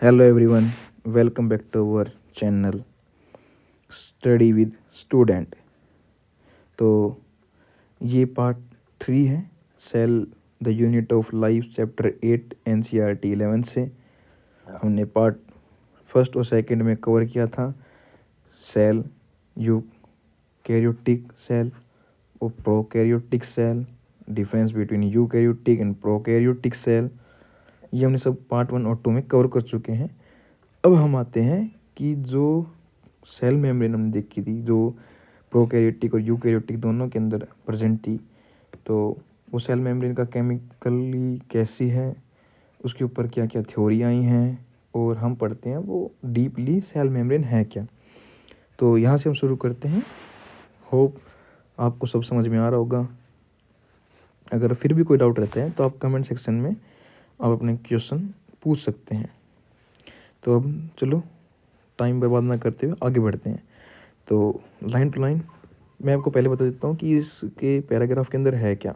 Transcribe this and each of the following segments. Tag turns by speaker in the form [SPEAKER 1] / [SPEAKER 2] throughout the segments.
[SPEAKER 1] Hello everyone, welcome back to our channel study with student. तो ये part 3 है cell the unit of life chapter 8 NCERT 11 से। हमने part first और second में कवर किया था सेल, यूकैरियोटिक सेल और prokaryotic cell, difference between eukaryotic and prokaryotic cell. ये हमने सब पार्ट 1 और 2 में कवर कर चुके हैं। अब हम आते हैं कि जो सेल मेम्ब्रेन हमने देखी थी, जो प्रोकैरियोटिक और यूकैरियोटिक दोनों के अंदर प्रेजेंट थी, तो वो सेल मेम्ब्रेन का केमिकली कैसी है, उसके ऊपर क्या क्या थ्योरी आई हैं, और हम पढ़ते हैं वो डीपली सेल मेम्ब्रेन है क्या। तो यहाँ से हम शुरू करते हैं। होप आपको सब समझ में आ रहा होगा। अगर फिर भी कोई डाउट रहता है तो आप कमेंट सेक्शन में आप अपने क्वेश्चन पूछ सकते हैं। तो अब चलो टाइम बर्बाद ना करते हुए आगे बढ़ते हैं। तो लाइन टू लाइन मैं आपको पहले बता देता हूँ कि इसके पैराग्राफ के अंदर है क्या।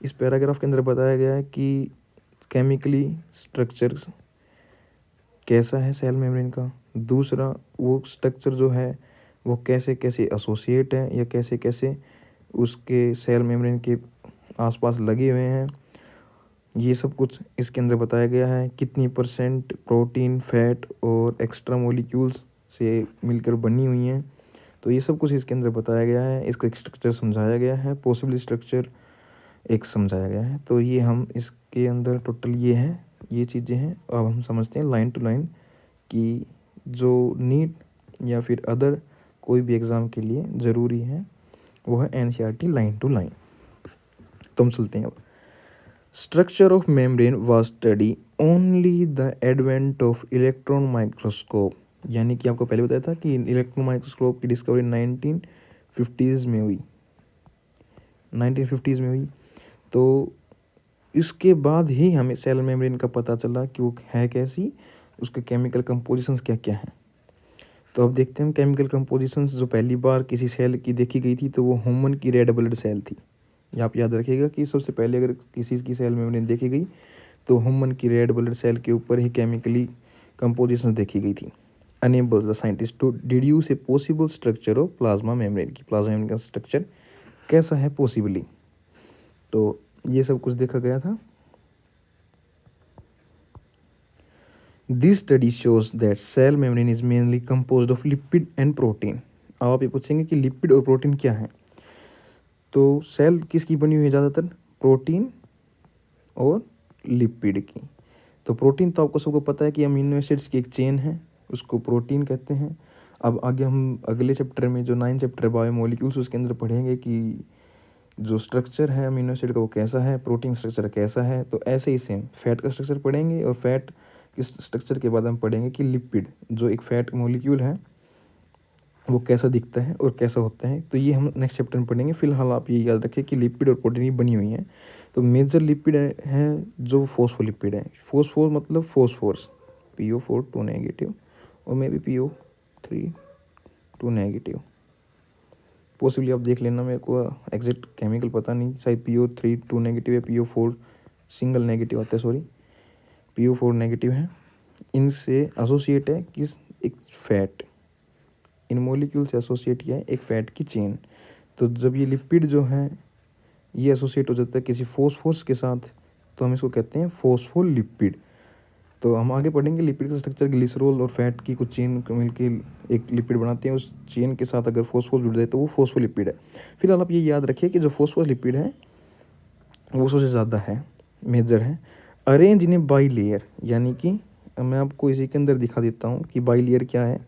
[SPEAKER 1] इस पैराग्राफ के अंदर बताया गया है कि केमिकली स्ट्रक्चर कैसा है सेल मेम्ब्रेन का। दूसरा, वो स्ट्रक्चर जो है वो कैसे कैसे एसोसिएट है या कैसे कैसे उसके सेल मेम्ब्रेन के आसपास लगे हुए हैं, ये सब कुछ इसके अंदर बताया गया है। कितनी परसेंट प्रोटीन, फैट और एक्स्ट्रा मॉलिक्यूल्स से मिलकर बनी हुई हैं, तो ये सब कुछ इसके अंदर बताया गया है। इसका एक स्ट्रक्चर समझाया गया है, पॉसिबल स्ट्रक्चर एक समझाया गया है। तो ये हम इसके अंदर टोटल ये चीज़ें हैं। अब हम समझते हैं लाइन टू लाइन कि जो नीट या फिर अदर कोई भी एग्ज़ाम के लिए ज़रूरी है वो है NCERT लाइन टू लाइन। तो हम चलते हैं अब। Structure of membrane was study only the advent of electron microscope. यानी कि आपको पहले बताया था कि इलेक्ट्रॉन माइक्रोस्कोप की डिस्कवरी 1950s में हुई, 1950s में हुई। तो इसके बाद ही हमें सेल मेम्ब्रेन का पता चला कि वो है कैसी, उसके केमिकल कंपोजिशंस क्या क्या हैं। तो अब देखते हैं केमिकल कंपोजिशंस। जो पहली बार किसी सेल की देखी गई थी तो वो ह्यूमन की रेड ब्लड सेल थी। ये आप याद रखिएगा कि सबसे पहले अगर किसी की सेल मेम्ब्रेन देखी गई तो ह्यूमन की रेड ब्लड सेल के ऊपर ही केमिकली कंपोजिशन देखी गई थी। Enables the scientist to deduce a possible structure of plasma membrane की प्लाज्मा मेम्ब्रेन का स्ट्रक्चर कैसा है पॉसिबली। तो ये सब कुछ देखा गया था। This study shows that cell membrane is mainly composed of lipid and protein. अब आप ये पूछेंगे कि लिपिड और प्रोटीन क्या है। तो सेल किसकी बनी हुई है ज़्यादातर, प्रोटीन और लिपिड की। तो प्रोटीन तो आपको सबको पता है कि अमीनो एसिड्स की एक चेन है, उसको प्रोटीन कहते हैं। अब आगे हम अगले चैप्टर में जो 9 चैप्टर बायोमोलिक्यूल्स उसके अंदर पढ़ेंगे कि जो स्ट्रक्चर है अमीनो एसिड का वो कैसा है, प्रोटीन स्ट्रक्चर कैसा है। तो ऐसे ही सेम फैट का स्ट्रक्चर पढ़ेंगे, और फैट के स्ट्रक्चर के बाद हम पढ़ेंगे कि लिपिड जो एक फैट मोलिक्यूल है वो कैसा दिखता है और कैसा होता है। तो ये हम नेक्स्ट चैप्टर में पढ़ेंगे। फिलहाल आप ये याद रखें कि लिपिड और प्रोटीन ही बनी हुई हैं। तो मेजर लिपिड है जो फोस्फोलिपिड है। फोस्फोर मतलब फोस्फोर्स, PO4 2 नेगेटिव और may be PO3 2 negative. Possibly आप देख लेना, मेरे को एग्जैक्ट केमिकल पता नहीं, शायद PO3 2 नेगेटिव है, PO4 सिंगल नेगेटिव आता है, सॉरी PO4 नेगेटिव है। इनसे एसोसिएट है किस, एक फैट, इन मॉलिक्यूल से एसोसिएट किया है एक फैट की चेन। तो जब ये लिपिड जो है ये एसोसिएट हो जाता है किसी फोस्फोर्स के साथ, तो हम इसको कहते हैं फोस्फोलिपिड। तो हम आगे पढ़ेंगे लिपिड का स्ट्रक्चर, ग्लिसरॉल और फैट की कुछ चेन को मिलकर एक लिपिड बनाते हैं। उस चेन के साथ अगर फोस्फोर्स जुड़ जाए तो वो फोस्फोलिपिड है। फिलहाल आप ये याद रखिए कि जो फोस्फोलिपिड है वो सबसे ज़्यादा है, मेजर है। Arrange in A by layer, यानी कि मैं आपको इसी के अंदर दिखा देता हूँ कि बाई लेयर क्या है।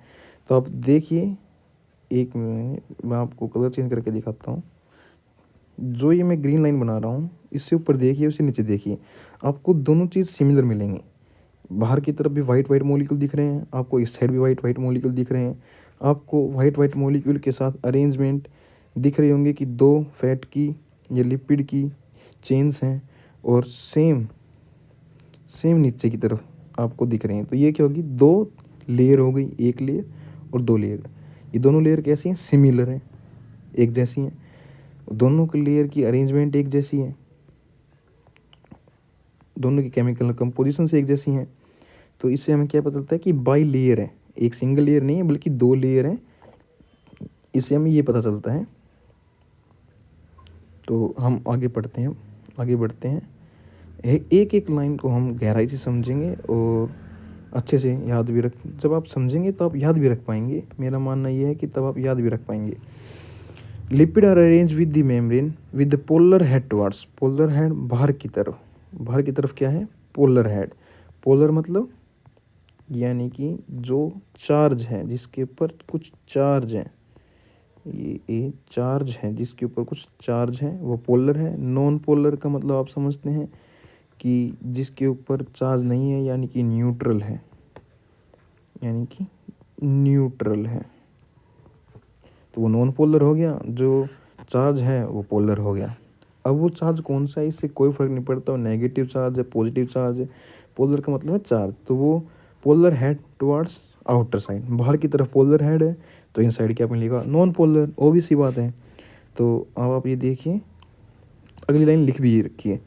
[SPEAKER 1] तो आप देखिए, एक मिनट मैं आपको कलर चेंज करके दिखाता हूँ। जो ये मैं ग्रीन लाइन बना रहा हूँ इससे ऊपर देखिए, उससे नीचे देखिए, आपको दोनों चीज़ सिमिलर मिलेंगी। बाहर की तरफ भी वाइट वाइट मॉलिक्यूल दिख रहे हैं, आपको इस साइड भी वाइट वाइट मॉलिक्यूल दिख रहे हैं। आपको वाइट वाइट मॉलिक्यूल के साथ अरेंजमेंट दिख रहे होंगे कि दो फैट की या लिपिड की चेन्स हैं, और सेम सेम नीचे की तरफ आपको दिख रही हैं। तो ये क्या होगी, दो लेयर हो गई, एक लेयर और दो लेयर। ये दोनों लेयर कैसी हैं, सिमिलर हैं, एक जैसी हैं। दोनों की लेयर की अरेंजमेंट एक जैसी है, दोनों की केमिकल कंपोजिशन से एक जैसी हैं। तो इससे हमें क्या पता चलता है कि बाई लेयर है, एक सिंगल लेयर नहीं है बल्कि 2 लेयर है, इससे हमें ये पता चलता है। तो हम आगे पढ़ते हैं, आगे बढ़ते हैं। एक एक लाइन को हम गहराई से समझेंगे और अच्छे से याद भी रख, जब आप समझेंगे तो आप याद भी रख पाएंगे। मेरा मानना ये है कि तब आप याद भी रख पाएंगे। Lipid are arrange with the membrane with the polar head towards, polar head बाहर की तरफ, बाहर की तरफ क्या है, पोलर हेड। पोलर मतलब यानी कि जो चार्ज है, जिसके ऊपर कुछ चार्ज है, ये चार्ज है जिसके ऊपर कुछ चार्ज है वो पोलर है। नॉन पोलर का मतलब आप समझते हैं कि जिसके ऊपर चार्ज नहीं है, यानी कि न्यूट्रल है, यानी कि न्यूट्रल है, तो वो नॉन पोलर हो गया। जो चार्ज है वो पोलर हो गया। अब वो चार्ज कौन सा है इससे कोई फर्क नहीं पड़ता, वो नेगेटिव चार्ज है पॉजिटिव चार्ज है, पोलर का मतलब है चार्ज। तो वो polar head towards outer side, बाहर की तरफ पोलर हेड है, तो इन साइड क्या आपने लिखा नॉन पोलर, obvious सी बात है। तो अब आप ये देखिए, अगली लाइन लिख भी रखिए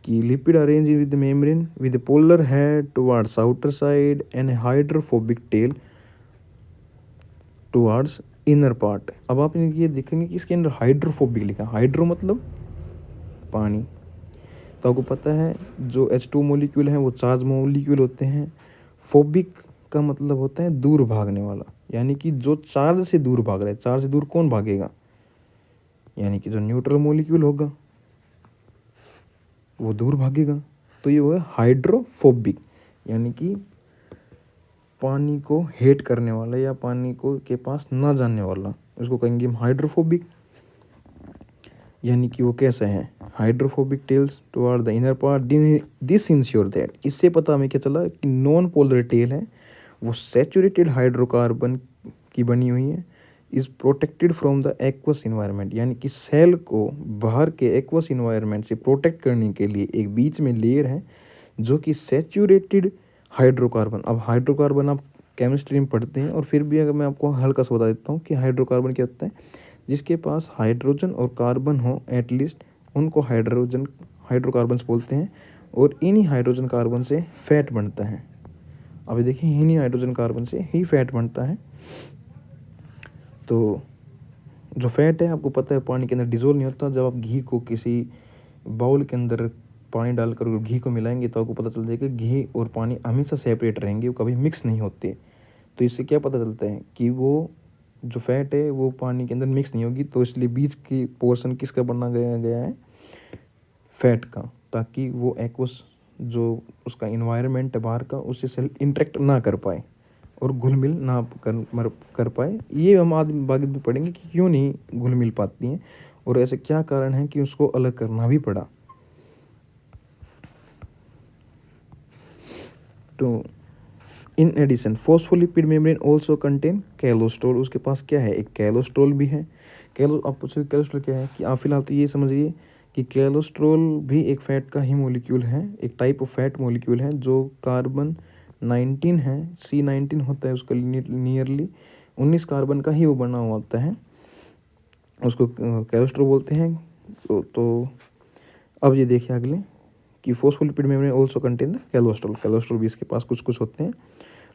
[SPEAKER 1] कि lipid arrange with membrane with polar head towards outer side and hydrophobic tell towards inner part. अब आप ये देखेंगे कि इसके अंदर हाइड्रोफोबिक लिखा, हाइड्रो मतलब पानी। तो आपको पता है जो H2 मोलिक्यूल हैं वो चार्ज मोलिक्यूल होते हैं। फोबिक का मतलब होता है दूर भागने वाला, यानी कि जो चार्ज से दूर भाग रहा है। चार्ज से दूर कौन भागेगा, यानी कि जो न्यूट्रल मोलिक्यूल होगा वो दूर भागेगा। तो ये होगा हाइड्रोफोबिक, यानी कि पानी को हेट करने वाला या पानी को के पास ना जाने वाला, उसको कहेंगे हम हाइड्रोफोबिक। यानी कि वो कैसे हैं, hydrophobic tails toward the inner part, this ensure that, इससे पता हमें क्या चला कि नॉन पोलर टेल है वो सैचुरेटेड हाइड्रोकार्बन की बनी हुई है, is protected from the aqueous environment. यानी कि सेल को बाहर के एक्वस इन्वायरमेंट से प्रोटेक्ट करने के लिए एक बीच में लेयर है जो कि सैचुरेटेड हाइड्रोकार्बन। अब हाइड्रोकार्बन आप केमिस्ट्री में पढ़ते हैं, और फिर भी अगर मैं आपको हल्का सा बता देता हूँ कि हाइड्रोकार्बन क्या होता है, जिसके पास हाइड्रोजन और कार्बन हो एटलीस्ट, उनको हाइड्रोकार्बन्स बोलते हैं। और इन्हीं हाइड्रोजन कार्बन से फैट बनता है। अभी देखिए इन्हीं हाइड्रोजन कार्बन से ही फैट बनता है। तो जो फैट है आपको पता है पानी के अंदर डिजोल्व नहीं होता। जब आप घी को किसी बाउल के अंदर पानी डालकर घी को मिलाएंगे तो आपको पता चल जाएगा घी और पानी हमेशा सेपरेट रहेंगे, वो कभी मिक्स नहीं होते। तो इससे क्या पता चलता है कि वो जो फैट है वो पानी के अंदर मिक्स नहीं होगी। तो इसलिए बीच की पोर्शन किसका बना गया है, फैट का, ताकि वो एक्वस जो उसका इन्वायरमेंट है बाहर का, उससे सेल इंटरेक्ट ना कर पाए और घुल मिल ना कर पाए। ये हम आगे भी पढ़ेंगे कि क्यों नहीं घुल मिल पाती हैं और ऐसे क्या कारण है कि उसको अलग करना भी पड़ा। तो in addition phospholipid membrane also contain cholesterol, उसके पास क्या है, एक कैलोस्ट्रोल भी है। आप पूछोगे कैलोस्ट्रोल क्या है, कि आप फिलहाल तो ये समझिए कि कैलोस्ट्रोल भी एक फैट का ही मोलिक्यूल है, एक टाइप ऑफ फैट मोलिक्यूल है जो कार्बन 19 है, C19 होता है उसका, नियरली 19 कार्बन का ही वो बना हुआ होता है, उसको कैलोस्ट्रोल बोलते हैं। तो अब ये देखिए अगले कि phospholipid membrane also contain the cholesterol, cholesterol भी इसके पास कुछ कुछ होते हैं।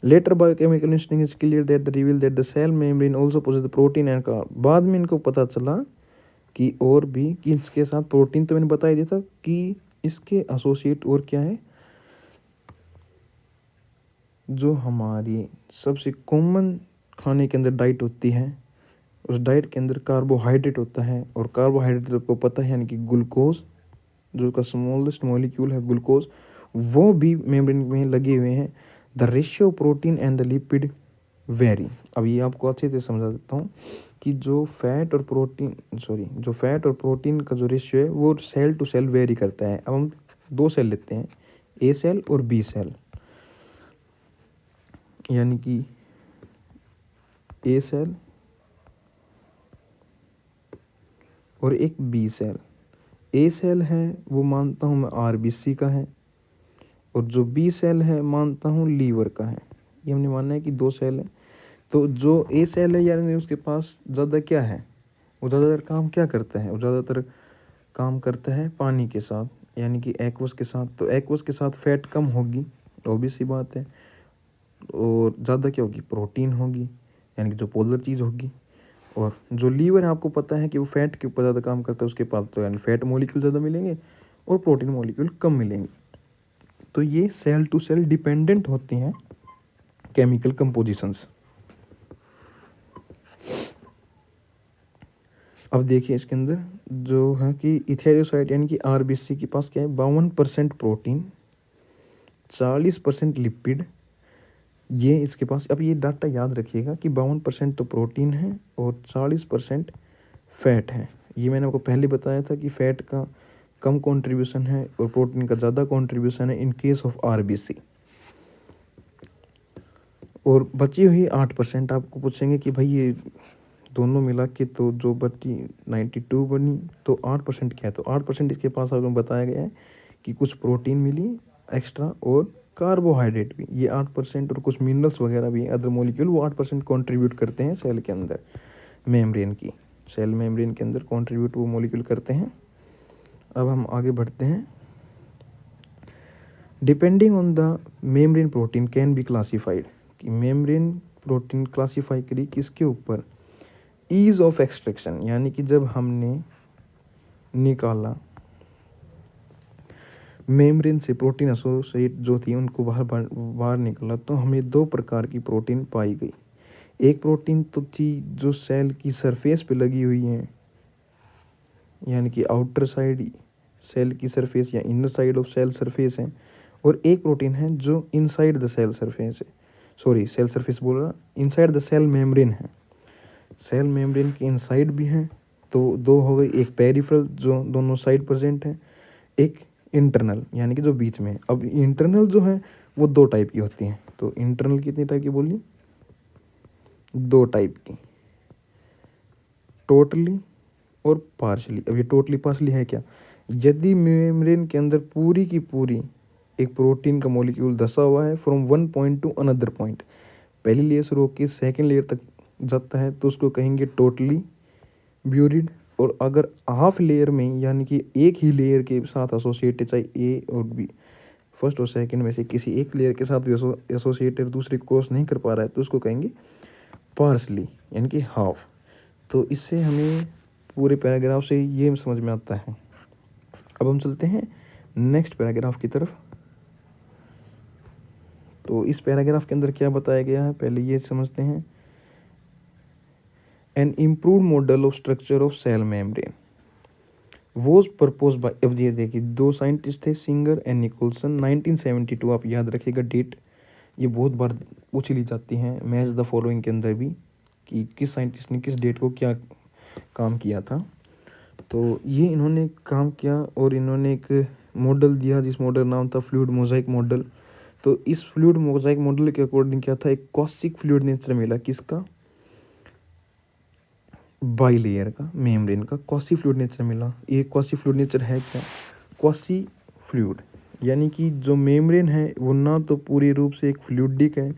[SPEAKER 1] Later biochemical engineering is clear that the reveal that the cell membrane also possess the protein and carb. बाद में इनको पता चला कि और भी, कि इसके साथ प्रोटीन तो मैंने बता ही दिया था कि इसके एसोसिएट और क्या है, जो हमारी सबसे कॉमन खाने के अंदर डाइट होती है, उस डाइट के अंदर कार्बोहाइड्रेट होता है। और कार्बोहाइड्रेट आपको पता है यानी कि ग्लूकोज, जो का स्मॉलेस्ट मॉलिक्यूल है ग्लूकोज, वो भी मेम्ब्रेन में लगे हुए हैं। The ratio protein and the lipid very. अब ये आपको अच्छे से समझा देता हूँ कि जो फैट और प्रोटीन का जो रेशियो है वो सेल टू सेल वेरी करता है। अब हम 2 सेल लेते हैं, ए सेल और बी सेल, यानी कि ए सेल और एक बी सेल। ए सेल है वो मानता हूँ मैं आरबीसी का है, और जो बी सेल है मानता हूँ लीवर का है। ये हमने मानना है कि 2 सेल है। तो जो ए सेल है यानी उसके पास ज़्यादा क्या है, वो ज़्यादातर काम क्या करता है, वो ज़्यादातर काम करता है पानी के साथ, यानी कि एक्वस के साथ। तो एक्वस के साथ फैट कम होगी ऑब्वियस सी बात है। और ज़्यादा क्या होगी, प्रोटीन होगी, यानी कि जो पोलर चीज़ होगी। और जो लीवर है आपको पता है कि वो फैट के ऊपर ज़्यादा काम करता है, उसके पास तो यानी फैट मॉलिक्यूल ज़्यादा मिलेंगे और प्रोटीन मॉलिक्यूल कम मिलेंगे। तो ये सेल टू सेल डिपेंडेंट होती हैं केमिकल कंपोजिशंस। अब देखिए इसके अंदर जो है कि इथेरियोसाइट यानी कि आरबीसी के पास क्या है, 52% प्रोटीन, 40% लिपिड, ये इसके पास। अब ये डाटा याद रखिएगा कि 52% तो प्रोटीन है और 40% फैट है। ये मैंने आपको पहले बताया था कि फैट का कम कंट्रीब्यूशन है और प्रोटीन का ज़्यादा कंट्रीब्यूशन है इन केस ऑफ आरबीसी। और बची हुई 8% आपको पूछेंगे कि भाई ये दोनों मिला के तो जो बची 92 बनी, तो 8% क्या है, तो 8% इसके पास आपको बताया गया है कि कुछ प्रोटीन मिली एक्स्ट्रा और कार्बोहाइड्रेट भी, ये 8%, और कुछ मिनरल्स वगैरह भी अदर मॉलिक्यूल, वो 8% कंट्रीब्यूट करते हैं सेल के अंदर, मेम्ब्रेन की, सेल मेम्ब्रेन के अंदर कंट्रीब्यूट वो मॉलिक्यूल करते हैं। अब हम आगे बढ़ते हैं। Depending on the membrane protein can be classified, कि मेम्ब्रेन प्रोटीन क्लासीफाई करी किसके ऊपर, ईज ऑफ एक्सट्रैक्शन, यानी कि जब हमने निकाला मेम्ब्रेन से प्रोटीन एसोसिएट जो थी उनको बाहर निकाला, तो हमें 2 प्रकार की प्रोटीन पाई गई। एक प्रोटीन तो थी जो सेल की सरफेस पे लगी हुई है, यानी कि आउटर साइड सेल की सरफेस या inner side of cell surface है, और एक प्रोटीन है जो इनसाइड द सेल सरफेस है, सॉरी सेल सरफेस बोल रहा, इनसाइड द सेल मेम्ब्रेन है, सेल मेम्ब्रेन के इनसाइड भी हैं। तो 2 हो गई, एक पेरिफेरल जो दोनों साइड प्रेजेंट है, एक इंटरनल यानी कि जो बीच में है। अब इंटरनल जो है वो 2 टाइप की होती हैं। तो इंटरनल कितनी टाइप की बोली, 2 टाइप की, टोटली और पार्शली। अब ये टोटली पार्शली है क्या, यदि मेम्ब्रेन के अंदर पूरी की पूरी एक प्रोटीन का मॉलिक्यूल धसा हुआ है from one point two another point, पहली लेयर से रोक के सेकेंड लेयर तक जाता है, तो उसको कहेंगे टोटली ब्यूरिड। और अगर हाफ लेयर में यानी कि एक ही लेयर के साथ एसोसिएटेड, चाहे ए और बी, फर्स्ट और सेकंड में से किसी एक लेयर के साथ भी एसोसिएटेड दूसरी क्रॉस नहीं कर पा रहा है, तो उसको कहेंगे पार्सली यानी कि हाफ। तो इससे हमें पूरे पैराग्राफ से ये समझ में आता है। अब हम चलते हैं नेक्स्ट पैराग्राफ की तरफ। तो इस पैराग्राफ के अंदर क्या बताया गया है, पहले ये समझते हैं। An improved model of structure of cell membrane was propose by, अब ये देखिए 2 साइंटिस्ट थे, सिंगर एंड निकोलसन, 1972, आप याद रखिएगा डेट, ये बहुत बार पूछ ली जाती हैं मैच द फॉलोइंग के अंदर भी, कि किस साइंटिस्ट ने किस डेट को क्या काम किया था। तो ये इन्होंने काम किया और इन्होंने एक मॉडल दिया जिस मॉडल नाम था फ्लूइड मोजाइक मॉडल। तो इस फ्लूइड मोजाइक मॉडल के अकॉर्डिंग क्या था, एक कॉस्टिक फ्लूइड नेचर मिला, किसका, बाई लेयर का, मेम्ब्रेन का क्वासी फ्लूइड नेचर मिला। ये क्वासी फ्लूइड नेचर है क्या, क्वासी फ्लूइड यानी कि जो मेम्ब्रेन है वो ना तो पूरी रूप से एक फ्लूइडिक है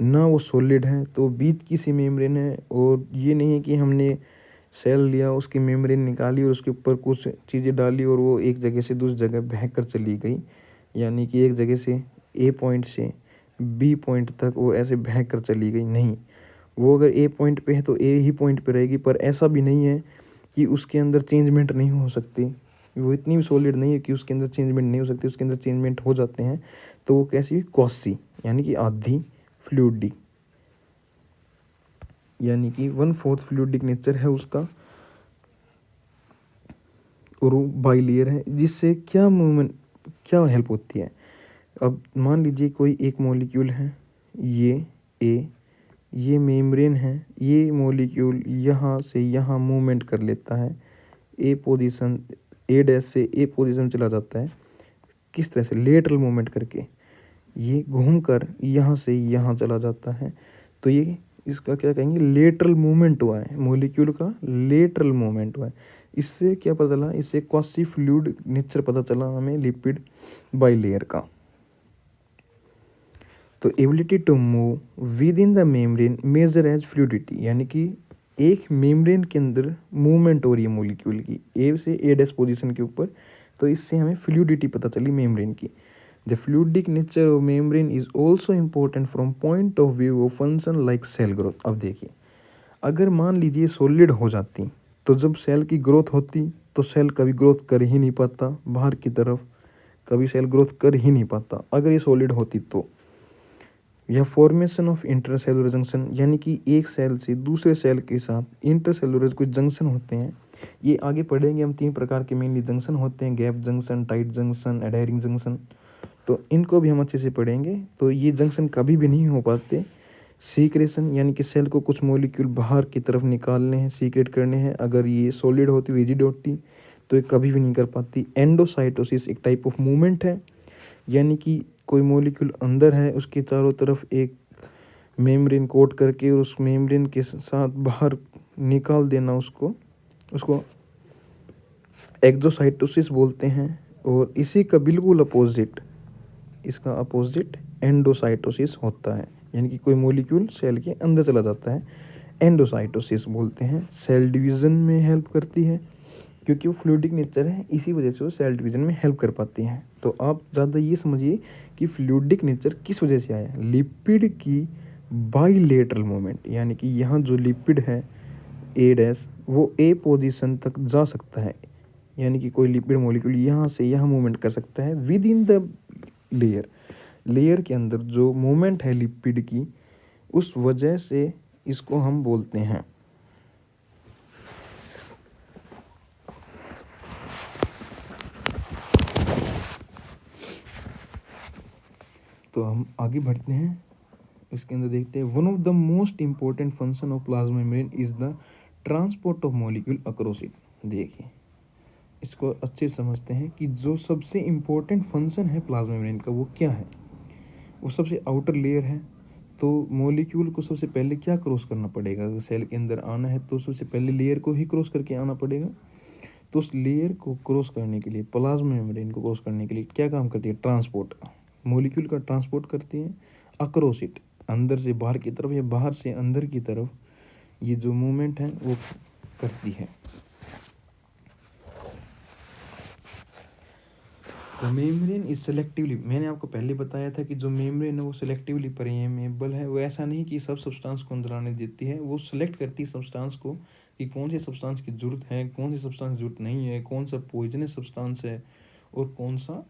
[SPEAKER 1] ना वो सॉलिड है, तो बीच की सी मेम्ब्रेन है। और ये नहीं है कि हमने सेल लिया, उसकी मेम्ब्रेन निकाली और उसके ऊपर कुछ चीज़ें डाली और वो एक जगह से दूसरी जगह बह कर चली गई, यानी कि एक जगह से ए पॉइंट से बी पॉइंट तक वो ऐसे बह कर चली गई, नहीं, वो अगर ए पॉइंट पे है तो ए ही पॉइंट पे रहेगी। पर ऐसा भी नहीं है कि उसके अंदर चेंजमेंट नहीं हो सकती, वो इतनी भी सॉलिड नहीं है कि उसके अंदर चेंजमेंट नहीं हो सकती, उसके अंदर चेंजमेंट हो जाते हैं। तो वो कैसी, क्वासी यानी कि आधी फ्लूइडिक, यानी कि 1/4 फ्लूइडिक नेचर है उसका, और वो बाई लेयर है। जिससे क्या मूवमेंट, क्या हेल्प होती है, अब मान लीजिए कोई एक मॉलिक्यूल है, ये ए, ये मेम्ब्रेन है, ये मॉलिक्यूल यहाँ से यहाँ मूवमेंट कर लेता है, ए पोजीशन, ए डैश से ए पोजीशन चला जाता है, किस तरह से, लेटरल मूवमेंट करके, ये घूम कर यहाँ से यहाँ चला जाता है। तो ये इसका क्या कहेंगे, लेटरल मूवमेंट हुआ है, मॉलिक्यूल का लेटरल मूवमेंट हुआ है। इससे क्या पता चला, इससे क्वासी फ्लूइड नेचर पता चला हमें लिपिड बाई लेयर का। तो ability to move within the membrane measure as fluidity, यानी कि एक मेम्ब्रेन के अंदर मूवमेंट हो रही है मॉलिक्यूल की ए से ए डैश पोजीशन के ऊपर, तो इससे हमें फ्लूइडिटी पता चली मेम्ब्रेन की। The fluidic nature of membrane is also important from point of view of function like cell growth. अब देखिए, अगर मान लीजिए सॉलिड हो जाती तो जब सेल की ग्रोथ होती तो सेल कभी ग्रोथ कर ही नहीं पाता बाहर की तरफ, कभी सेल ग्रोथ कर ही नहीं पाता अगर ये सॉलिड होती तो। यह फॉर्मेशन ऑफ इंटरसेलुलर जंक्शन, यानी कि एक सेल से दूसरे सेल के साथ इंटरसेलुलर कुछ जंक्शन होते हैं। ये आगे पढ़ेंगे हम, 3 प्रकार के मेनली जंक्शन होते हैं, gap junction, tight junction, adhering junction. तो इनको भी हम अच्छे से पढ़ेंगे। तो ये जंक्शन कभी भी नहीं हो पाते। सीक्रेशन, यानी कि सेल को कुछ मॉलिक्यूल बाहर की तरफ निकालने हैं, सीक्रेट करने हैं। अगर ये सॉलिड होती, रिजिड होती, तो ये कभी भी नहीं कर पाती। एंडोसाइटोसिस एक टाइप ऑफ मूवमेंट है, यानी कि कोई मॉलिक्यूल अंदर है, उसके चारों तरफ एक मेम्ब्रेन कोट करके और उस मेम्ब्रेन के साथ बाहर निकाल देना उसको एक्सोसाइटोसिस बोलते हैं। और इसी का बिल्कुल अपोजिट, इसका अपोजिट एंडोसाइटोसिस होता है, यानी कि कोई मॉलिक्यूल सेल के अंदर चला जाता है, एंडोसाइटोसिस बोलते हैं। सेल डिवीज़न में हेल्प करती है, क्योंकि वो फ्लूइडिक नेचर है, इसी वजह से वो सेल डिवीज़न में हेल्प कर पाती हैं। तो आप ज़्यादा ये समझिए कि फ्लूइडिक नेचर किस वजह से आया। लिपिड की बाइलेटरल मूवमेंट, यानी कि यहाँ जो लिपिड है ए डैश, वो ए पोजीशन तक जा सकता है, यानी कि कोई लिपिड मॉलिक्यूल यहाँ से यहाँ मूवमेंट कर सकता है विद इन द लेयर के अंदर जो मूवमेंट है लिपिड की, उस वजह से इसको हम बोलते हैं। तो हम आगे बढ़ते हैं, इसके अंदर देखते हैं। One of the most important function of plasma membrane is the transport of molecule across it. देखिए, इसको अच्छे समझते हैं कि जो सबसे इम्पोर्टेंट फंक्शन है प्लाज्मा मेम्ब्रेन का वो क्या है। वो सबसे आउटर लेयर है, तो मॉलिक्यूल को सबसे पहले क्या क्रॉस करना पड़ेगा। अगर सेल के अंदर आना है तो सबसे पहले लेयर को ही क्रॉस करके आना पड़ेगा। तो उस लेयर को क्रॉस करने के लिए, प्लाज्मा मेम्ब्रेन को क्रॉस करने के लिए क्या काम करती है, ट्रांसपोर्ट, मॉलिक्यूल का ट्रांसपोर्ट करती है अक्रॉस इट, अंदर से बाहर की तरफ या बाहर से अंदर की तरफ। ये जो मूवमेंट है वो करती है। तो मेम्ब्रेन इज सेलेक्टिवली, मैंने आपको पहले बताया था कि जो मेम्ब्रेन है वो सेलेक्टिवली परमेएबल है। वो ऐसा नहीं कि सब सब्सटेंस को अंदर आने देती है, वो सेलेक्ट करती है सब्सटेंस को कि कौन सी सब्सटेंस की ज़रूरत है, कौन सी सब्सटेंस ज़रूरत नहीं है, कौन सा पॉइजनस सब्सटेंस है और कौन सा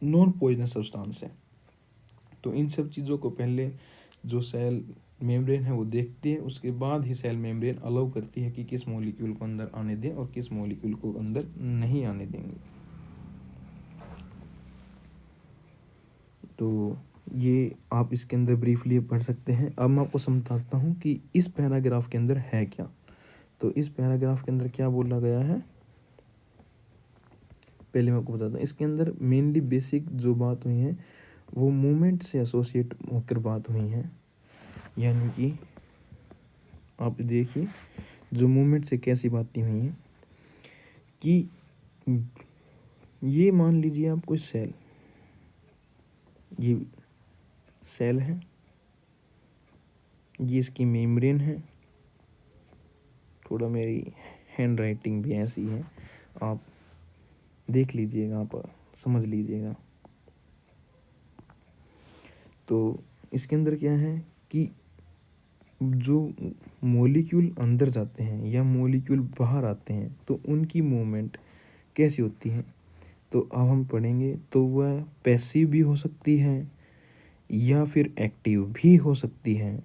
[SPEAKER 1] नॉन पॉइजनस सब्सटेंस है। तो इन सब चीज़ों को पहले जो सेल मेम्ब्रेन है वो देखती है, उसके बाद ही सेल मेम्ब्रेन अलाउ करती है कि किस मॉलिक्यूल को अंदर आने दें और किस मॉलिक्यूल को अंदर नहीं आने देंगे। तो ये आप इसके अंदर ब्रीफली पढ़ सकते हैं। अब मैं आपको समझाता हूँ कि इस पैराग्राफ के अंदर है क्या। तो इस पैराग्राफ के अंदर क्या बोला गया है, पहले मैं आपको बताता हूँ। इसके अंदर मेनली बेसिक जो बात हुई है वो मूवमेंट से एसोसिएट होकर बात हुई है, यानी कि आप देखिए जो मूवमेंट से कैसी बातें हुई हैं कि ये मान लीजिए आप कोई सेल, ये सेल है, ये इसकी मेम्ब्रेन है। थोड़ा मेरी हैंड राइटिंग भी ऐसी है, आप देख लीजिएगा, आप समझ लीजिएगा। तो इसके अंदर क्या है कि जो मॉलिक्यूल अंदर जाते हैं या मॉलिक्यूल बाहर आते हैं तो उनकी मूवमेंट कैसी होती है। तो अब हम पढ़ेंगे, तो वह पैसिव भी हो सकती है या फिर एक्टिव भी हो सकती है,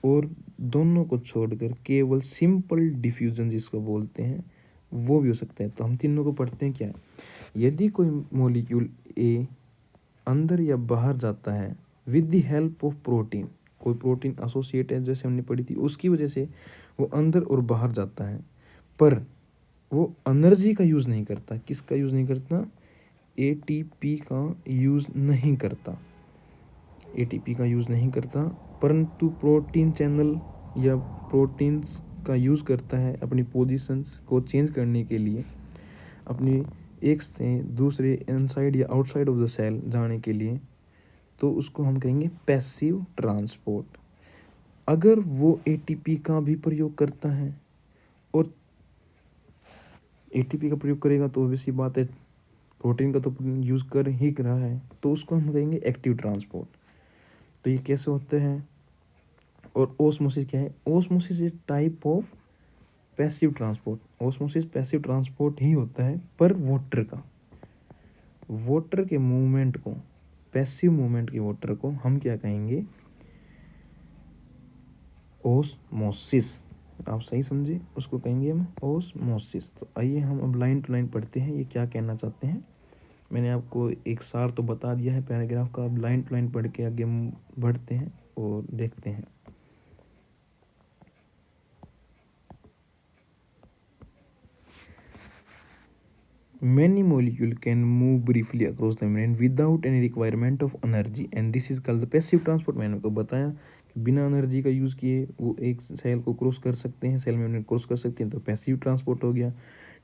[SPEAKER 1] और दोनों को छोड़कर केवल सिंपल डिफ्यूजन जिसको बोलते हैं वो भी हो सकता है। तो हम तीनों को पढ़ते हैं। क्या है, यदि कोई मॉलिक्यूल ए अंदर या बाहर जाता है with the help of protein, कोई प्रोटीन एसोसिएट है जैसे हमने पढ़ी थी, उसकी वजह से वो अंदर और बाहर जाता है, पर वो एनर्जी का यूज़ नहीं करता। किसका यूज़ नहीं करता, एटीपी का यूज़ नहीं करता, एटीपी का यूज़ नहीं करता, परंतु प्रोटीन चैनल या प्रोटीन्स का यूज़ करता है अपनी पोजीशंस को चेंज करने के लिए, अपनी एक से दूसरे इनसाइड या आउटसाइड ऑफ द सेल जाने के लिए। तो उसको हम कहेंगे पैसिव ट्रांसपोर्ट। अगर वो एटीपी का भी प्रयोग करता है और एटीपी का प्रयोग करेगा तो ऑब्वियस सी बात है प्रोटीन का तो यूज़ कर ही रहा है, तो उसको हम कहेंगे एक्टिव ट्रांसपोर्ट। तो ये कैसे होते हैं। और ओस्मोसिस क्या है, osmosis is type of passive transport. Osmosis passive transport ही होता है, पर वाटर का, वाटर के मूवमेंट को, पैसिव मूवमेंट के वाटर को हम क्या कहेंगे, ओस्मोसिस। आप सही समझे, उसको कहेंगे हम ओस्मोसिस। तो आइए हम अब लाइन टू लाइन पढ़ते हैं, ये क्या कहना चाहते हैं। मैंने आपको एक सार तो बता दिया है पैराग्राफ का, अब लाइन टू लाइन पढ़ के आगे हम बढ़ते हैं और देखते हैं। Many molecule can move briefly across the membrane without any requirement of energy and this is called the passive transport। मैंने आपको बताया कि बिना एनर्जी का यूज़ किए वो एक सेल को क्रॉस कर सकते हैं, सेल मेम्ब्रेन क्रॉस कर सकते हैं, तो पैसिव ट्रांसपोर्ट हो गया।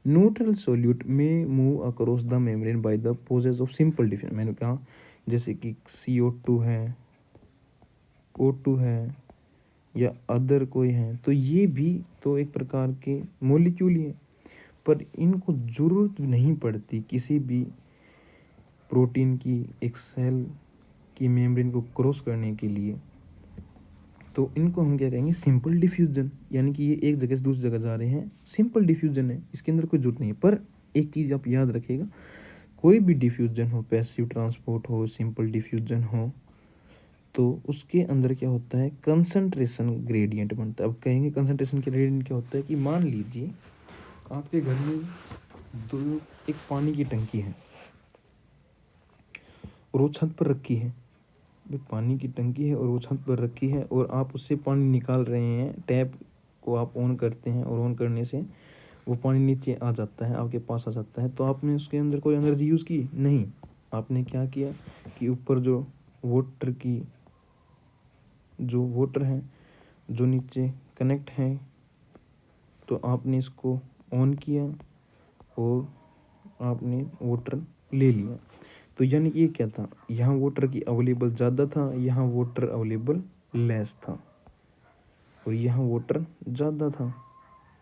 [SPEAKER 1] न्यूट्रल सोल्यूट में move across the membrane by the process of simple diffusion. मैंने कहा जैसे कि CO2 है, O2 है या अदर कोई है, तो ये भी तो एक प्रकार के मोलिक्यूल ही है, पर इनको ज़रूरत नहीं पड़ती किसी भी प्रोटीन की एक सेल की मेम्ब्रेन को क्रॉस करने के लिए। तो इनको हम क्या कहेंगे, सिंपल डिफ्यूजन। यानी कि ये एक जगह से दूसरी जगह जा रहे हैं, सिंपल डिफ्यूजन है, इसके अंदर कोई जरूरत नहीं है। पर एक चीज़ आप याद रखिएगा, कोई भी डिफ्यूजन हो, पैसिव ट्रांसपोर्ट हो, सिंपल डिफ्यूजन हो, तो उसके अंदर क्या होता है, कंसंट्रेशन ग्रेडियंट बनता है। अब कहेंगे कंसंट्रेशन ग्रेडियंट क्या होता है कि मान लीजिए आपके घर में एक पानी की टंकी है और वो छत पर रखी है। पानी की टंकी है और वो छत पर रखी है और आप उससे पानी निकाल रहे हैं, टैप को आप ऑन करते हैं और ऑन करने से वो पानी नीचे आ जाता है, आपके पास आ जाता है। तो आपने उसके अंदर कोई एनर्जी यूज़ की नहीं, आपने क्या किया कि ऊपर जो वाटर है जो नीचे कनेक्ट है, तो आपने इसको ऑन किया और आपने वाटर ले लिया। तो यानी कि ये क्या था, यहाँ वाटर की अवेलेबल ज़्यादा था, यहाँ वाटर अवेलेबल लेस था, और यहाँ वाटर ज़्यादा था,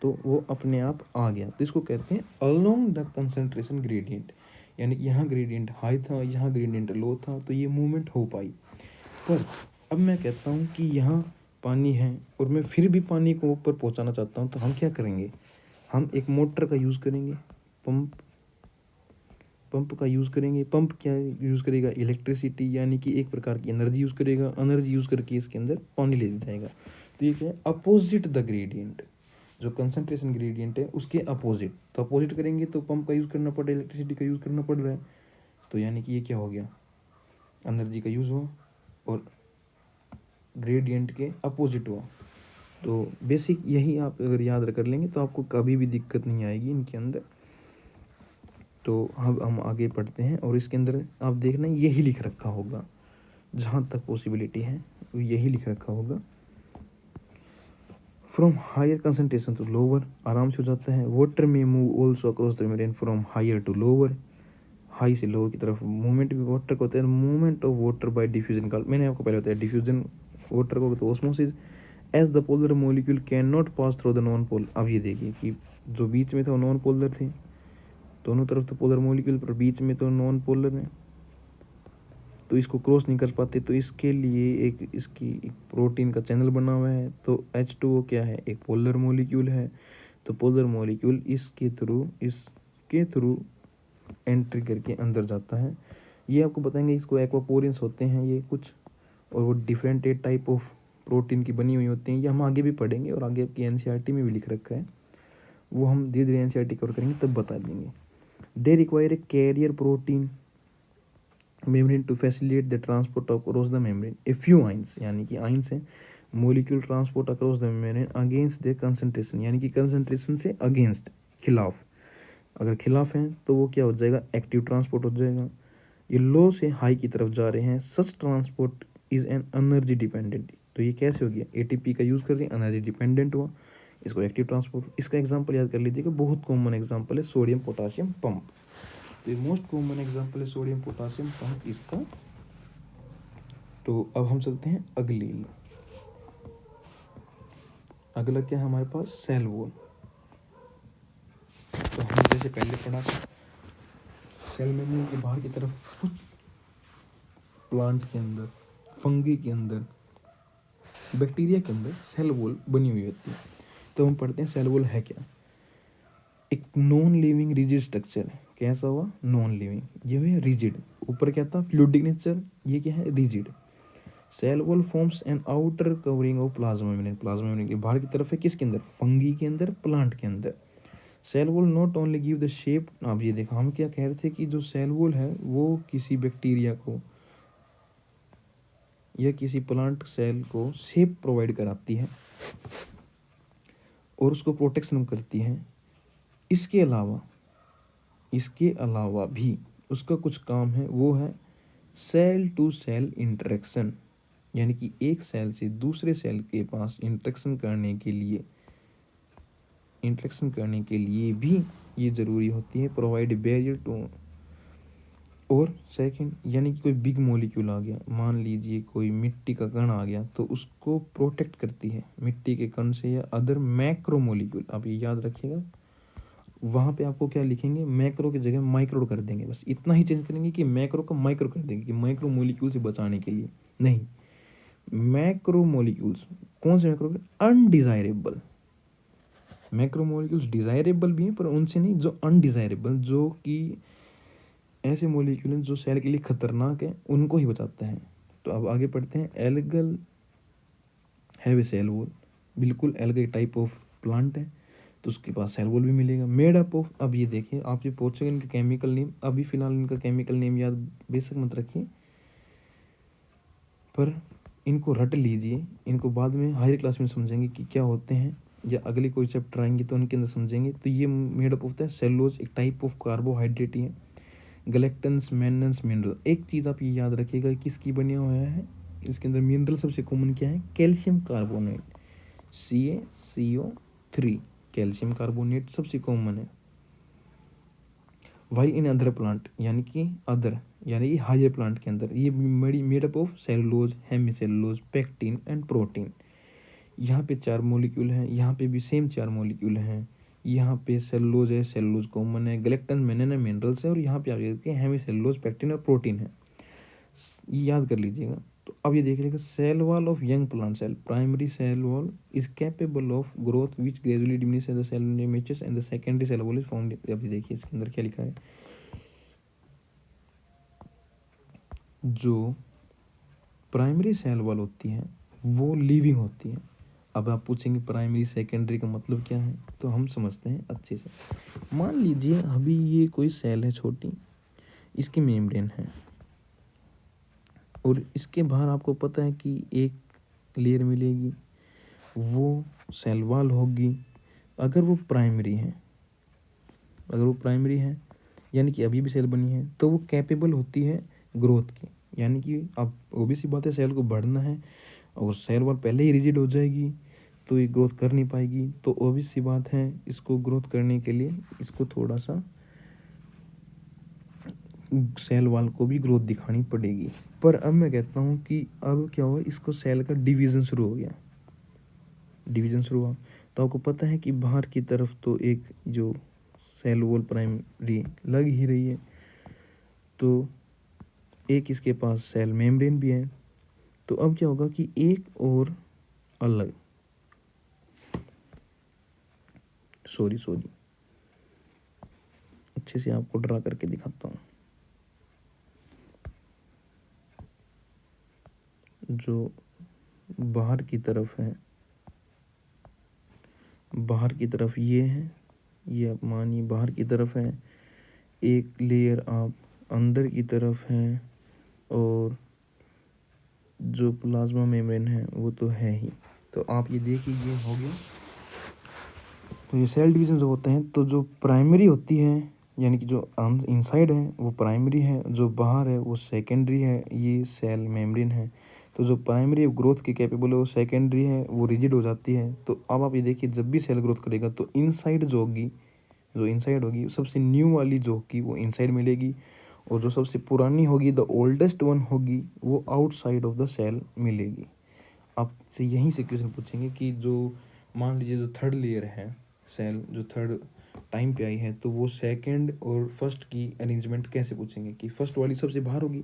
[SPEAKER 1] तो वो अपने आप आ गया। तो इसको कहते हैं अलोंग द कंसंट्रेशन ग्रेडियंट। यानी कि यहाँ ग्रेडियंट हाई था, यहाँ ग्रेडियंट लो था, तो ये मूवमेंट हो पाई। पर अब मैं कहता हूँ कि यहाँ पानी है और मैं फिर भी पानी को ऊपर पहुँचाना चाहता हूँ, तो हम क्या करेंगे, हम एक मोटर का यूज़ करेंगे, पंप का यूज़ करेंगे। पंप क्या यूज़ करेगा, इलेक्ट्रिसिटी, यानी कि एक प्रकार की एनर्जी यूज़ करेगा। एनर्जी यूज़ करके इसके अंदर पानी ले जाएगा। तो ये क्या है, अपोजिट द ग्रेडियंट, जो कंसंट्रेशन ग्रेडियंट है उसके अपोजिट। तो अपोजिट करेंगे तो पंप का यूज़ करना पड़ रहा है, इलेक्ट्रिसिटी का यूज़ करना पड़ रहा है। तो यानी कि ये क्या हो गया, एनर्जी का यूज़ हुआ और ग्रेडियंट के अपोजिट हुआ। तो बेसिक यही आप अगर याद कर लेंगे तो आपको कभी भी दिक्कत नहीं आएगी इनके अंदर। तो अब हम आगे पढ़ते हैं और इसके अंदर आप देखना यही लिख रखा होगा, जहाँ तक पॉसिबिलिटी है यही लिख रखा होगा। From higher concentration to lower, आराम से हो जाता है। वाटर में move also across the membrane from higher to lower, high से लोअर की तरफ मूवमेंट भी वाटर को होता है। Movement of water by diffusion का मैंने आपको पहले बताया, डिफ्यूजन वाटर को तो osmosis. As the polar molecule can not pass through the non polar. अब ये देखिए कि जो बीच में था वो नॉन पोलर थे, दोनों तरफ तो पोलर मोलिक्यूल, पर बीच में तो नॉन पोलर है, तो इसको क्रॉस नहीं कर पाते। तो इसके लिए एक प्रोटीन का चैनल बना हुआ है। तो H2O क्या है, एक पोलर मोलिक्यूल है। तो पोलर मोलिक्यूल इसके थ्रू एंट्री करके अंदर जाता है। ये आपको बताएंगे, इसको एक्वापोरियंस होते हैं ये कुछ, और वो डिफरेंट टाइप ऑफ प्रोटीन की बनी हुई होती हैं। ये हम आगे भी पढ़ेंगे और आगे आपकी NCERT में भी लिख रखा है, वो हम धीरे धीरे NCERT कवर करेंगे तब बता देंगे। They require a carrier protein membrane to facilitate the transport across the membrane. A few ions, यानी कि आइंस हैं, molecule transport across the membrane against the concentration, यानी कि कंसंट्रेशन से अगेंस्ट, खिलाफ। अगर खिलाफ हैं तो वो क्या हो जाएगा, एक्टिव ट्रांसपोर्ट हो जाएगा। ये लो से हाई की तरफ जा रहे हैं। Such transport is an energy dependent. तो ये कैसे हो गया, ATP का यूज़ कर रहे हैं, एनर्जी डिपेंडेंट हुआ, इसको एक्टिव ट्रांसपोर्ट। इसका एग्जांपल याद कर लीजिएगा, बहुत कॉमन एग्जांपल है सोडियम पोटासियम पंप। तो ये मोस्ट कॉमन एग्जांपल है सोडियम पोटासियम पंप इसका। तो अब हम चलते हैं अगला क्या है हमारे पास, सेल वॉल। तो हमने जैसे पहले पढ़ा था सेल मेम्ब्रेन के बाहर की तरफ कुछ प्लांट के अंदर, फंगी के अंदर, बैक्टीरिया के अंदर सेल वॉल बनी हुई होती है। तो हम पढ़ते हैं सेल वॉल है क्या। एक नॉन लिविंग रिजिड स्ट्रक्चर है। कैसा हुआ? Non living. ये है रिजिड। ऊपर क्या था? Fluidic nature. ये क्या है? Rigid. Cell wall forms an outer covering of plasma membrane. Plasma membrane के बाहर की तरफ है किसके अंदर? फंगी के अंदर, प्लांट के अंदर। Cell wall not only give the shape. अब ये देखो हम क्या कह रहे थे कि जो सेल वॉल है वो किसी बैक्टीरिया को या किसी प्लांट सेल को शेप प्रोवाइड कराती है और उसको प्रोटेक्शन करती है। इसके अलावा भी उसका कुछ काम है, वो है सेल टू सेल इंटरेक्शन। यानी कि एक सेल से दूसरे सेल के पास इंटरेक्शन करने के लिए भी ये ज़रूरी होती है। Provide barrier to. और सेकंड, यानी कि कोई बिग मॉलिक्यूल आ गया, मान लीजिए कोई मिट्टी का कण आ गया, तो उसको प्रोटेक्ट करती है मिट्टी के कण से या अदर मैक्रो मॉलिक्यूल। आप ये याद रखिएगा, वहाँ पे आपको क्या लिखेंगे? मैक्रो की जगह माइक्रो कर देंगे। बस इतना ही चेंज करेंगे कि मैक्रो का माइक्रो कर देंगे, कि माइक्रो मॉलिक्यूल से बचाने के लिए नहीं। मैक्रो मॉलिक्यूल्स कौन से macro? Undesirable. Macro molecules desirable भी हैं पर उनसे नहीं, जो अनडिजायरेबल, जो कि ऐसे मॉलिक्यूल हैं जो सेल के लिए खतरनाक है, उनको ही बचाता है। तो अब आगे पढ़ते हैं। Algal have a cell wall. बिल्कुल एल्गल टाइप ऑफ प्लांट है तो उसके पास सेल वॉल भी मिलेगा। Made up of. अब ये देखिए, आप ये पूछोगे इनका केमिकल नेम, अभी फिलहाल इनका केमिकल नेम याद बेशक मत रखिए, पर इनको रट लीजिए। इनको बाद में हायर क्लास में समझेंगे कि क्या होते हैं, या अगले कोई चैप्टर आएंगे तो उनके अंदर समझेंगे। तो ये मेड अप होता है सेलुलोज, एक टाइप ऑफ कार्बोहाइड्रेट ही है। गलेक्टन्स, मैनन्स, मिनरल। एक चीज़ आप ये याद रखिएगा, किसकी बनी हुआ है इसके अंदर? मिनरल सबसे कॉमन क्या है? Calcium carbonate, CaCO3। Calcium carbonate सबसे कॉमन है। वाइल इन अदर प्लांट, यानी कि अदर यानी कि हायर प्लांट के अंदर ये made up of cellulose, hemicellulose, pectin and protein. यहाँ पे 4 मॉलिक्यूल हैं, यहाँ पे भी सेम 4 मॉलिक्यूल हैं। यहाँ पे सेलुलोज है, सेलुलोज कॉमन है, गलेक्टन, मेनन है, मिनरल्स है, और यहाँ पे आप देखते हैं हेमीसेलुलोज, पेक्टिन और प्रोटीन है। ये याद कर लीजिएगा। तो अब ये देख लीजिएगा, cell wall of young plant cell. Primary cell wall is capable of growth which gradually diminish as the cell matches and the secondary cell wall is found. अभी देखिए इसके अंदर क्या लिखा है। जो प्राइमरी सेल वॉल होती है वो लिविंग होती है। अब आप पूछेंगे प्राइमरी सेकेंडरी का मतलब क्या है, तो हम समझते हैं अच्छे से। मान लीजिए अभी ये कोई सेल है छोटी, इसकी मेम्ब्रेन है और इसके बाहर आपको पता है कि एक लेयर मिलेगी, वो सेल वॉल होगी। अगर वो प्राइमरी है यानी कि अभी भी सेल बनी है, तो वो कैपेबल होती है ग्रोथ की। यानी कि अब ओबीसी बात है, सेल को बढ़ना है और सेल वॉल पहले ही रिजिड हो जाएगी तो ये ग्रोथ कर नहीं पाएगी। तो ओबीसी बात है, इसको ग्रोथ करने के लिए इसको थोड़ा सा सेल वॉल को भी ग्रोथ दिखानी पड़ेगी। पर अब मैं कहता हूँ कि अब क्या हुआ, इसको सेल का डिवीज़न शुरू हो गया। डिवीज़न शुरू हुआ तो आपको पता है कि बाहर की तरफ तो एक जो सेल वॉल प्राइमरी लग ही रही है, तो एक इसके पास सेल मेम्ब्रेन भी है। तो अब क्या होगा कि एक और अलग सॉरी अच्छे से आपको ड्रा करके दिखाता हूँ। जो बाहर की तरफ है, बाहर की तरफ ये है, ये आप मानिए बाहर की तरफ है, एक लेयर आप अंदर की तरफ है, और जो प्लाज्मा मेम्ब्रेन है वो तो है ही। तो आप ये देखिए ये हो गया। तो ये सेल डिवीजन जो होते हैं, तो जो प्राइमरी होती है यानी कि जो इनसाइड है वो प्राइमरी है, जो बाहर है वो सेकेंडरी है, ये सेल मेम्ब्रेन है। तो जो प्राइमरी ग्रोथ के कैपेबल है वो सेकेंडरी है, वो रिजिड हो जाती है। तो अब आप ये देखिए, जब भी सेल ग्रोथ करेगा तो इनसाइड जो होगी, जो इनसाइड होगी सबसे न्यू वाली जो होगी वो इनसाइड मिलेगी, और जो सबसे पुरानी होगी, द ओल्डेस्ट वन होगी, वो आउटसाइड ऑफ द सेल मिलेगी। आपसे यहीं से क्वेश्चन पूछेंगे कि जो मान लीजिए जो थर्ड लेयर है सेल, जो थर्ड टाइम पे आई है, तो वो सेकंड और फर्स्ट की अरेंजमेंट कैसे पूछेंगे कि फर्स्ट वाली सबसे बाहर होगी,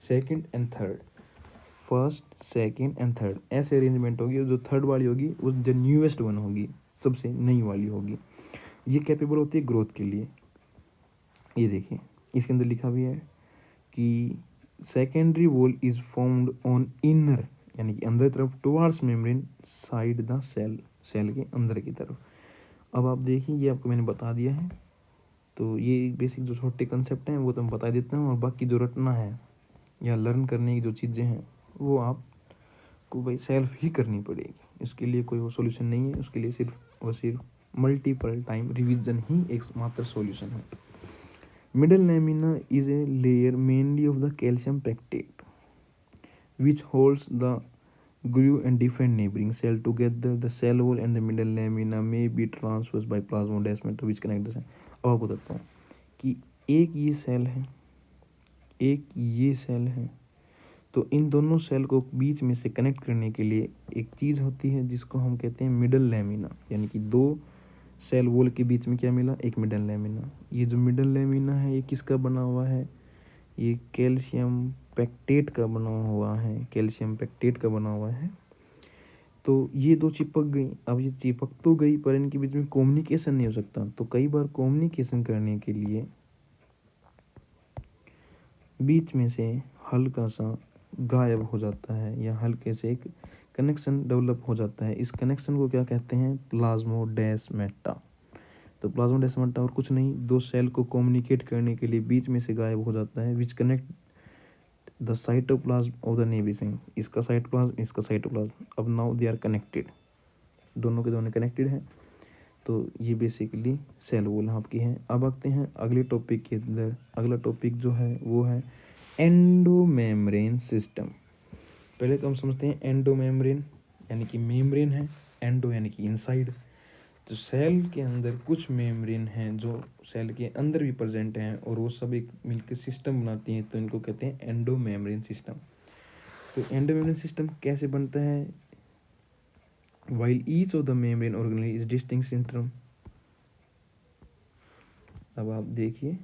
[SPEAKER 1] second and third, first second and third ऐसे अरेंजमेंट होगी, और जो थर्ड वाली होगी वो द न्यूएस्ट वन होगी, सबसे नई वाली होगी। ये कैपेबल होती है ग्रोथ के लिए। ये देखिए इसके अंदर लिखा भी है कि secondary wall is formed on inner, यानी कि अंदर तरफ, towards membrane side the cell, cell के अंदर की तरफ। अब आप देखिए ये आपको मैंने बता दिया है, तो ये बेसिक जो छोटे कंसेप्ट हैं वो तो मैं बता देता हूँ, और बाकी जो रटना है या लर्न करने की जो चीज़ें हैं वो आपको भाई सेल्फ ही करनी पड़ेगी। इसके लिए कोई वो सॉल्यूशन नहीं है, उसके लिए सिर्फ और सिर्फ मल्टीपल टाइम रिवीजन ही एक मात्र सॉल्यूशन है। Middle lamina is a layer mainly of the calcium pectate which holds the groove and different neighboring cell together. The cell wall and the middle lamina may be transversed by plasmodesmata which connect the cell। अब आपको बताता हूँ कि एक ये cell है, एक ये सेल है, तो इन दोनों सेल को बीच में से कनेक्ट करने के लिए एक चीज़ होती है जिसको हम कहते हैं मिडल लैमिना, यानी कि दो सेल वॉल के बीच में क्या मिला, एक मिडल लैमिना। ये जो मिडल लैमिना है ये किसका बना हुआ है, ये कैल्शियम पैक्टेट का बना हुआ है, कैल्शियम पैक्टेट का बना हुआ है। तो ये दो चिपक गई, अब ये चिपक तो गई पर इनके बीच में कम्युनिकेशन नहीं हो सकता, तो कई बार कम्युनिकेशन करने के लिए बीच में से हल्का सा गायब हो जाता है या हल्के से एक कनेक्शन डेवलप हो जाता है। इस कनेक्शन को क्या कहते हैं, प्लाज्मोडेस्माटा। तो प्लाज्मोडेस्माटा और कुछ नहीं, दो सेल को कम्युनिकेट करने के लिए बीच में से गायब हो जाता है, which connect the cytoplasm of the neighbouring, इसका साइटोप्लाज्म, इसका साइटोप्लाज्म। अब नाउ दे आर कनेक्टेड, दोनों के दोनों कनेक्टेड हैं। तो ये बेसिकली सेल वॉल आपकी है। अब आते हैं अगले टॉपिक के अंदर। अगला टॉपिक जो है वो है एंडोमेम्ब्रेन सिस्टम। पहले तो हम समझते हैं एंडोमेम्ब्रेन यानी कि मेम्ब्रेन है, एंडो यानी कि इनसाइड। तो सेल के अंदर कुछ मेम्ब्रेन हैं जो सेल के अंदर भी प्रेजेंट हैं और वो सब एक मिलकर सिस्टम बनाती हैं, तो इनको कहते हैं एंडोमेम्ब्रेन सिस्टम। तो एंडोमेम्ब्रेन सिस्टम कैसे बनता है, while each of the membrane organelle is distinct system. अब आप देखिए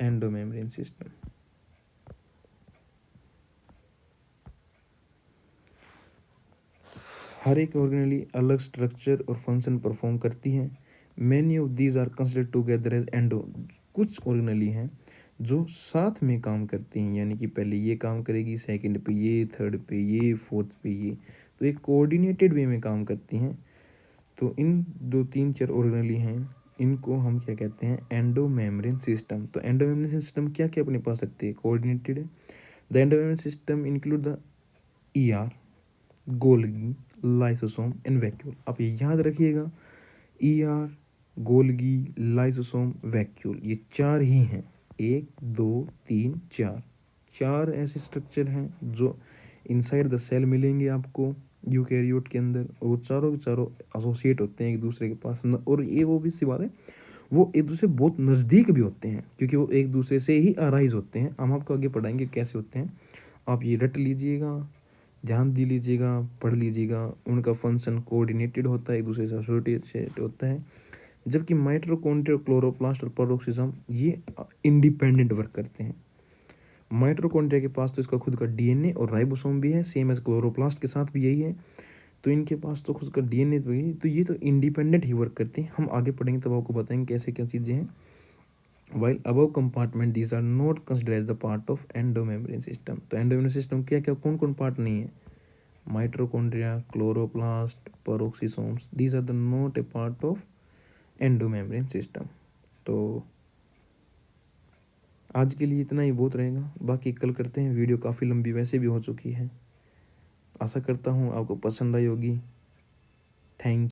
[SPEAKER 1] एंडोमेम्ब्रेन सिस्टम, हर एक ऑर्गेनेली अलग स्ट्रक्चर और फंक्शन परफॉर्म करती हैं। Many of these are considered together as endo. कुछ ऑर्गेनेली हैं जो साथ में काम करती हैं, यानी कि पहले ये काम करेगी, सेकंड पे ये, थर्ड पे ये, फोर्थ पे ये, तो एक कोऑर्डिनेटेड वे में काम करती हैं। तो इन दो तीन चार ऑर्गेनेली हैं, इनको हम क्या कहते हैं, एंडोमेम्ब्रेन सिस्टम। तो एंडोमेम्ब्रेन सिस्टम क्या क्या अपने पास रखते हैं, कोऑर्डिनेटेड है। The endomembrane system include the ER, Golgi, lysosome and vacuole. आप ये याद रखिएगा, ईआर, गोल्गी, लाइसोसोम, वैक्यूल, ये चार ही हैं, 1 2 3 4, चार ऐसे स्ट्रक्चर हैं जो इनसाइड द सेल मिलेंगे आपको यूकैरियोट के अंदर, और वो चारों के चारों एसोसिएट होते हैं एक दूसरे के पास और ये वो भी सी बात है, वो एक दूसरे बहुत नज़दीक भी होते हैं क्योंकि वो एक दूसरे से ही अराइज होते हैं। हम आपको आगे पढ़ाएंगे कैसे होते हैं, आप ये रट लीजिएगा, ध्यान दे लीजिएगा, पढ़ लीजिएगा। उनका फंक्शन कोऑर्डिनेटेड होता है, एक दूसरे से एसोसिएट होता है, जबकि माइटोकॉन्ड्रिया, क्लोरोप्लास्ट और पेरोक्सिज्म ये इंडिपेंडेंट वर्क करते हैं। माइटोकॉन्ड्रिया के पास तो इसका खुद का डीएनए और राइबोसोम भी है, सेम एज क्लोरोप्लास्ट के साथ भी यही है, तो इनके पास तो खुद का डीएनए भी है, तो ये तो इंडिपेंडेंट ही वर्क करते हैं। हम आगे पढ़ेंगे तब आपको बताएंगे कैसे क्या चीज़ें हैं। While above compartment these are not considered as the part of endomembrane system। तो एंडोमेम्ब्रेन सिस्टम क्या क्या कौन कौन पार्ट नहीं है, mitochondria, chloroplast, peroxisomes, these are the not a part of endomembrane system. तो आज के लिए इतना ही बहुत रहेगा, बाकी कल करते हैं। वीडियो काफ़ी लंबी वैसे भी हो चुकी है, आशा करता हूँ आपको पसंद आई होगी। थैंक